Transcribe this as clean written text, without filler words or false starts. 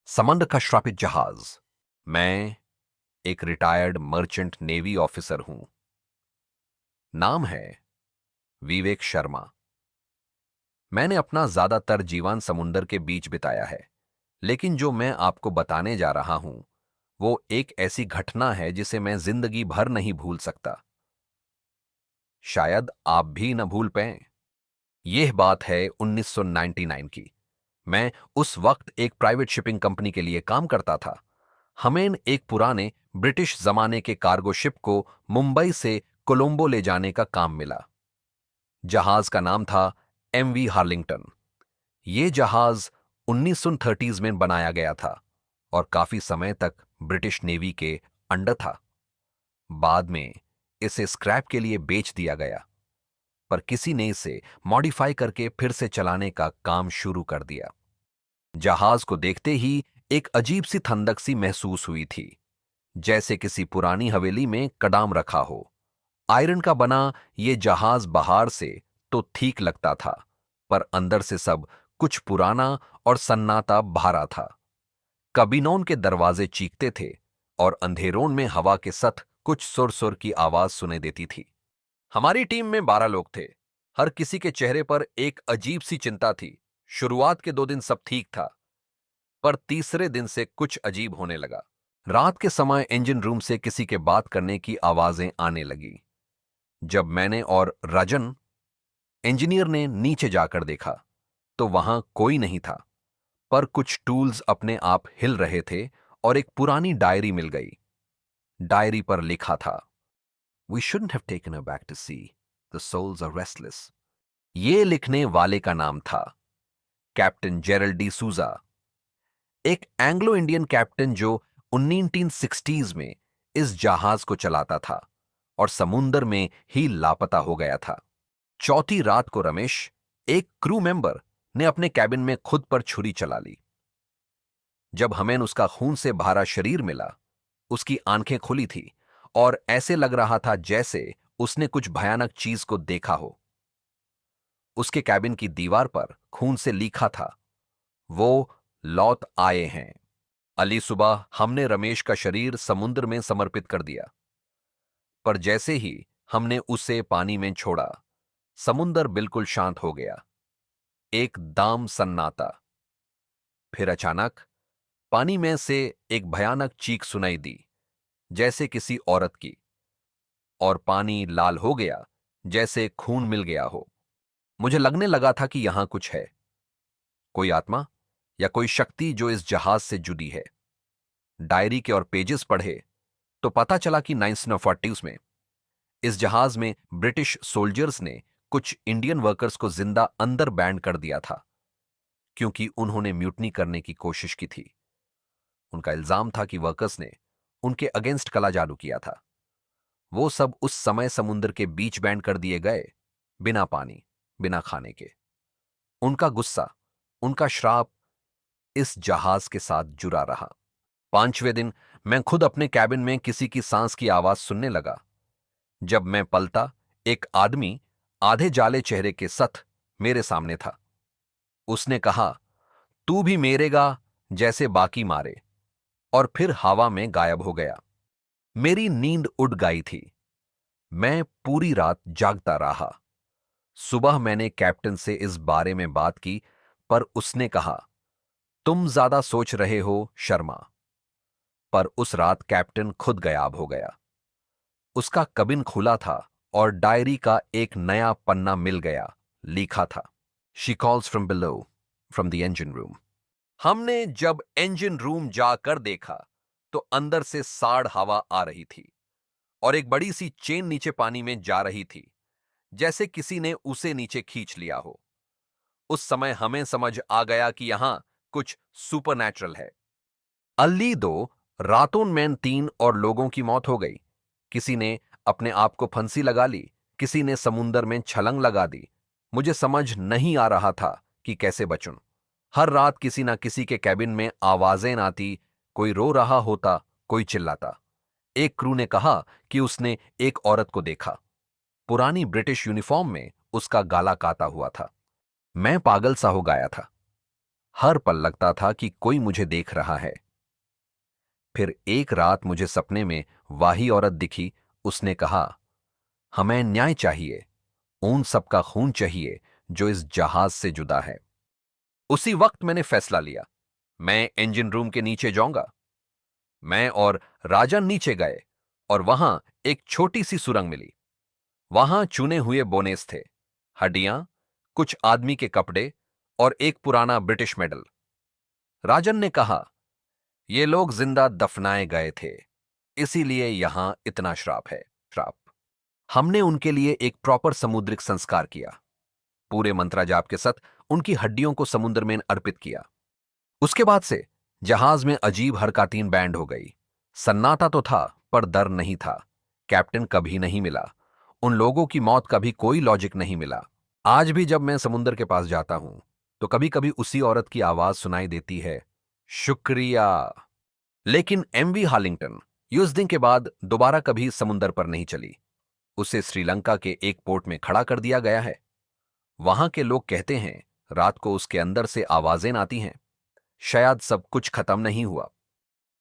समंदर का श्रापित जहाज। मैं एक रिटायर्ड मर्चेंट नेवी ऑफिसर हूं। नाम है विवेक शर्मा। मैंने अपना ज्यादातर जीवन समुंदर के बीच बिताया है, लेकिन जो मैं आपको बताने जा रहा हूं वो एक ऐसी घटना है जिसे मैं जिंदगी भर नहीं भूल सकता। शायद आप भी न भूल पाएं। यह बात है 1999 की। मैं उस वक्त एक प्राइवेट शिपिंग कंपनी के लिए काम करता था। हमें एक पुराने ब्रिटिश जमाने के कार्गो शिप को मुंबई से कोलंबो ले जाने का काम मिला। जहाज का नाम था एमवी हार्लिंगटन। यह जहाज 1930s में बनाया गया था और काफी समय तक ब्रिटिश नेवी के अंडर था। बाद में इसे स्क्रैप के लिए बेच दिया गया, पर किसी ने इसे मॉडिफाई करके फिर से चलाने का काम शुरू कर दिया। जहाज को देखते ही एक अजीब सी ठंडक सी महसूस हुई थी, जैसे किसी पुरानी हवेली में कडाम रखा हो। आयरन का बना ये जहाज बाहर से तो ठीक लगता था, पर अंदर से सब कुछ पुराना और सन्नाटा भरा था। कबीनों के दरवाजे चीखते थे और अंधेरों में हवा के सथ कुछ सुर सुर की आवाज सुने देती थी। हमारी टीम में 12 लोग थे। हर किसी के चेहरे पर एक अजीब सी चिंता थी। शुरुआत के 2 दिन सब ठीक था, पर तीसरे दिन से कुछ अजीब होने लगा। रात के समय इंजन रूम से किसी के बात करने की आवाजें आने लगी। जब मैंने और राजन इंजीनियर ने नीचे जाकर देखा तो वहां कोई नहीं था, पर कुछ टूल्स अपने आप हिल रहे थे और एक पुरानी डायरी मिल गई। डायरी पर लिखा था, we shouldn't have taken her back to sea, the souls are restless. ये लिखने वाले का नाम था कैप्टन जेरल्ड डी सूजा, एक एंग्लो इंडियन कैप्टन जो 1960s में इस जहाज को चलाता था और समुंदर में ही लापता हो गया था। चौथी रात को रमेश, एक क्रू मेंबर, ने अपने कैबिन में खुद पर छुरी चला ली। जब हमें उसका खून से भरा शरीर मिला, उसकी आंखें खुली थी और ऐसे लग रहा था जैसे उसने कुछ भयानक चीज को देखा हो। उसके कैबिन की दीवार पर खून से लिखा था, वो लौट आए हैं। अली सुबह हमने रमेश का शरीर समुद्र में समर्पित कर दिया, पर जैसे ही हमने उसे पानी में छोड़ा, समुद्र बिल्कुल शांत हो गया। एक दाम सन्नाटा। फिर अचानक पानी में से एक भयानक चीख सुनाई दी, जैसे किसी औरत की, और पानी लाल हो गया, जैसे खून मिल गया हो। मुझे लगने लगा था कि यहां कुछ है, कोई आत्मा या कोई शक्ति जो इस जहाज से जुड़ी है। डायरी के और पेजेस पढ़े तो पता चला कि 1940s में इस जहाज में ब्रिटिश सोल्जर्स ने कुछ इंडियन वर्कर्स को जिंदा अंदर बैंड कर दिया था, क्योंकि उन्होंने म्यूटनी करने की कोशिश की थी। उनका इल्जाम था कि वर्कर्स ने उनके अगेंस्ट कला जादू किया था। वो सब उस समय समुद्र के बीच बैंड कर दिए गए, बिना पानी, बिना खाने के। उनका गुस्सा, उनका श्राप इस जहाज के साथ जुड़ा रहा। 5वें दिन मैं खुद अपने कैबिन में किसी की सांस की आवाज सुनने लगा। जब मैं पलटा, एक आदमी आधे जाले चेहरे के साथ मेरे सामने था। उसने कहा, तू भी मेरेगा जैसे बाकी मारे, और फिर हवा में गायब हो गया। मेरी नींद उड़ गई थी। मैं पूरी रात जागता रहा। सुबह मैंने कैप्टन से इस बारे में बात की, पर उसने कहा, तुम ज्यादा सोच रहे हो शर्मा। पर उस रात कैप्टन खुद गायब हो गया। उसका कबिन खुला था और डायरी का एक नया पन्ना मिल गया। लिखा था, she calls from below, from the engine room. हमने जब इंजन रूम जाकर देखा तो अंदर से साड़ हवा आ रही थी और एक बड़ी सी चेन नीचे पानी में जा रही थी, जैसे किसी ने उसे नीचे खींच लिया हो। उस समय हमें समझ आ गया कि यहां कुछ सुपरनैचुरल है। अल्ली दो रातों में 3 और लोगों की मौत हो गई। किसी ने अपने आप को फांसी लगा ली, किसी ने समुंदर में छलांग लगा दी। मुझे समझ नहीं आ रहा था कि कैसे बचूं। हर रात किसी ना किसी के कैबिन में आवाजें आती, कोई रो रहा होता, कोई चिल्लाता। एक क्रू ने कहा कि उसने एक औरत को देखा, पुरानी ब्रिटिश यूनिफॉर्म में, उसका गला काटा हुआ था। मैं पागल सा हो गया था। हर पल लगता था कि कोई मुझे देख रहा है। फिर एक रात मुझे सपने में वाही औरत दिखी। उसने कहा, हमें न्याय चाहिए, उन सबका खून चाहिए जो इस जहाज से जुदा है। उसी वक्त मैंने फैसला लिया, मैं इंजन रूम के नीचे जाऊंगा। मैं और राजन नीचे गए और वहां एक छोटी सी सुरंग मिली। वहां चुने हुए बोनेस थे, हड्डियां, कुछ आदमी के कपड़े और एक पुराना ब्रिटिश मेडल। राजन ने कहा, ये लोग जिंदा दफनाए गए थे, इसीलिए यहां इतना श्राप है। श्राप। हमने उनके लिए एक प्रॉपर समुद्रिक संस्कार किया, पूरे मंत्रा जाप के साथ उनकी हड्डियों को समुद्र में अर्पित किया। उसके बाद से जहाज में अजीब हरकतें बैंड हो गई। सन्नाटा तो था पर डर नहीं था। कैप्टन कभी नहीं मिला। उन लोगों की मौत का भी कोई लॉजिक नहीं मिला। आज भी जब मैं समुद्र के पास जाता हूं तो कभी कभी उसी औरत की आवाज सुनाई देती है, शुक्रिया। लेकिन एमवी हार्लिंगटन उस दिन के बाद दोबारा कभी समुद्र पर नहीं चली। उसे श्रीलंका के एक पोर्ट में खड़ा कर दिया गया है। वहां के लोग कहते हैं रात को उसके अंदर से आवाजें आती हैं। शायद सब कुछ खत्म नहीं हुआ।